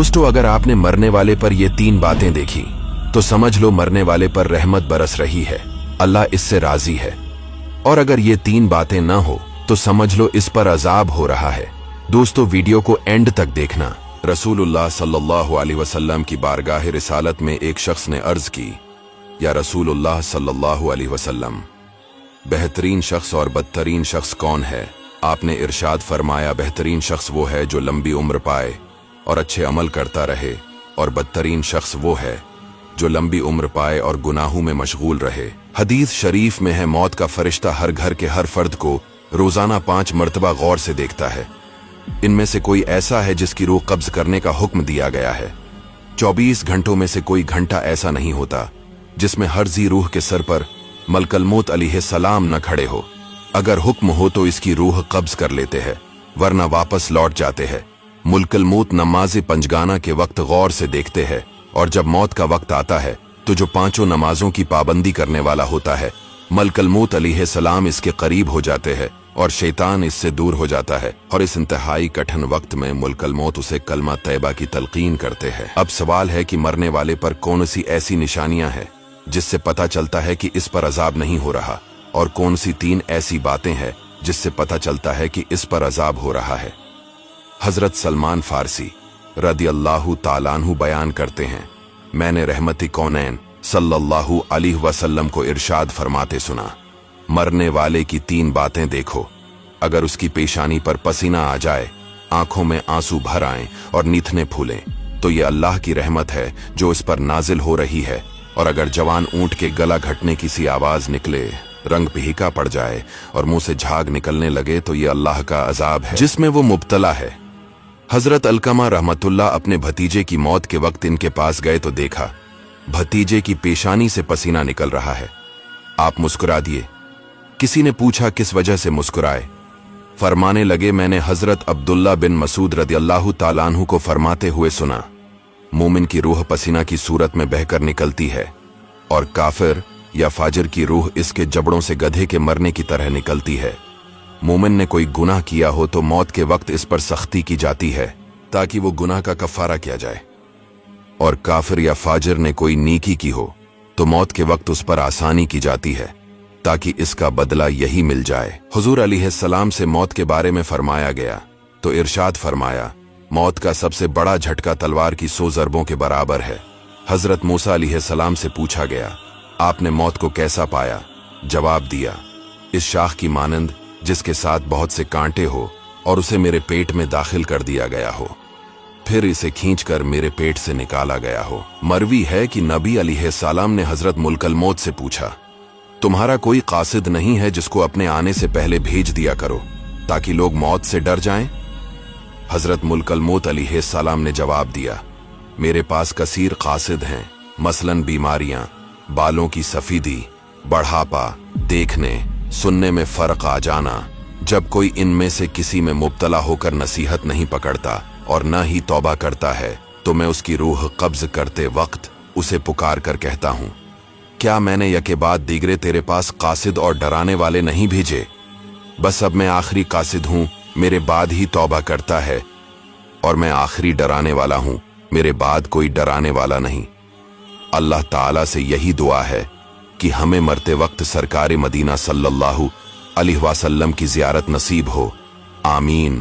दोस्तों, अगर आपने मरने वाले पर ये 3 बातें देखी तो समझ लो मरने वाले पर रहमत बरस रही है, अल्लाह इससे राजी है। और अगर ये 3 बातें ना हो तो समझ लो इस पर अजाब हो रहा है। दोस्तों, वीडियो को एंड तक देखना। रसूलुल्लाह सल्लल्लाहु अलैहि वसल्लम की बारगाह रिसालत में एक शख्स ने अर्ज की, या रसूलुल्लाह सल्लल्लाहु अलैहि वसल्लम, बेहतरीन शख्स और बदतरीन शख्स कौन है? आपने इरशाद फरमाया, बेहतरीन शख्स वो है जो लंबी उम्र पाए और अच्छे अमल करता रहे, और बदतरीन शख्स वो है जो लंबी उम्र पाए और गुनाहों में मशगूल रहे। हदीस शरीफ में है, मौत का फरिश्ता हर घर के हर फर्द को रोजाना 5 मर्तबा गौर से देखता है। इनमें से कोई ऐसा है जिसकी रूह कब्ज करने का हुक्म दिया गया है। 24 घंटों में से कोई घंटा ऐसा नहीं होता जिसमें हर जी रूह के सर पर मलकल मौत अलैहिस्सलाम न खड़े हो। अगर हुक्म हो तो इसकी रूह कब्ज कर लेते हैं, वरना वापस लौट जाते हैं। मुल्कल मौत नमाज पंजगाना के वक्त गौर से देखते हैं, और जब मौत का वक्त आता है तो जो 5 नमाजों की पाबंदी करने वाला होता है, मलकल मौत अलैहिस्सलाम इसके करीब हो जाते हैं और शैतान इससे दूर हो जाता है। और इस इंतहाई कठिन वक्त में मुल्कल मौत उसे कलमा तैयबा की तलकीन करते हैं। अब सवाल है कि मरने वाले पर कौन सी ऐसी निशानियां हैं जिससे पता चलता है कि इस पर अजाब नहीं हो रहा, और कौन सी 3 ऐसी बातें हैं जिससे पता चलता है कि इस पर अजाब हो रहा है। हजरत सलमान फारसी रदियल्लाहु ताला अन्हु बयान करते हैं, मैंने रहमती कौनैन सल्लल्लाहु अलैहि वसल्लम को इरशाद फरमाते सुना, मरने वाले की 3 बातें देखो। अगर उसकी पेशानी पर पसीना आ जाए, आंखों में आंसू भर आएं और नीथने फूलें, तो ये अल्लाह की रहमत है जो इस पर नाजिल हो रही है। और अगर जवान ऊंट के गला घटने की सी आवाज निकले, रंग फीका पड़ जाए और मुंह से झाग निकलने लगे, तो ये अल्लाह का अजाब है जिसमें वो मुब्तला है। हजरत अलकमा रहमतुल्लाह अपने भतीजे की मौत के वक्त इनके पास गए तो देखा भतीजे की पेशानी से पसीना निकल रहा है। आप मुस्कुरा दिए। किसी ने पूछा किस वजह से मुस्कुराए? फरमाने लगे, मैंने हजरत अब्दुल्ला बिन मसूद रदियल्लाहु ताला अन्हु को फरमाते हुए सुना, मोमिन की रूह पसीना की सूरत में बहकर निकलती है, और काफिर या फाजिर की रूह इसके जबड़ों से गधे के मरने की तरह निकलती है। मोमिन ने कोई गुनाह किया हो तो मौत के वक्त इस पर सख्ती की जाती है ताकि वो गुनाह का कफारा किया जाए, और काफिर या फाजिर ने कोई नेकी की हो तो मौत के वक्त उस पर आसानी की जाती है ताकि इसका बदला यही मिल जाए। हुजूर अलैहिस्सलाम से मौत के बारे में फरमाया गया तो इरशाद फरमाया, मौत का सबसे बड़ा झटका तलवार की 100 ज़रबों के बराबर है। हजरत मूसा अलैहिस्सलाम से पूछा गया, आपने मौत को कैसा पाया? जवाब दिया, इस शाख की मानंद जिसके साथ बहुत से कांटे हो और उसे मेरे पेट में दाखिल कर दिया गया हो, फिर इसे खींचकर मेरे पेट से निकाला गया हो। मरवी है कि नबी अलैहिस्सलाम ने हजरत मुल्कल मौत से पूछा, तुम्हारा कोई कासिद नहीं है जिसको अपने आने से पहले भेज दिया करो ताकि लोग मौत से डर जाएं? हजरत मुल्कल मौत अलैहिस्सलाम ने जवाब दिया, मेरे पास कसीर कासिद हैं, मसलन बीमारियां, बालों की सफेदी, बढ़ापा, देखने सुनने में फर्क आ जाना। जब कोई इनमें से किसी में मुब्तला होकर नसीहत नहीं पकड़ता और न ही तौबा करता है तो मैं उसकी रूह कब्ज करते वक्त उसे पुकार कर कहता हूं, क्या मैंने यके बाद दीगरे तेरे पास कासिद और डराने वाले नहीं भेजे? बस अब मैं आखिरी कासिद हूं, मेरे बाद ही तौबा करता है, और मैं आखिरी डराने वाला हूं, मेरे बाद कोई डराने वाला नहीं। अल्लाह ताला से यही दुआ है कि हमें मरते वक्त सरकार मदीना सल्लल्लाहु अलैहि वसल्लम की ज़ियारत नसीब हो। आमीन।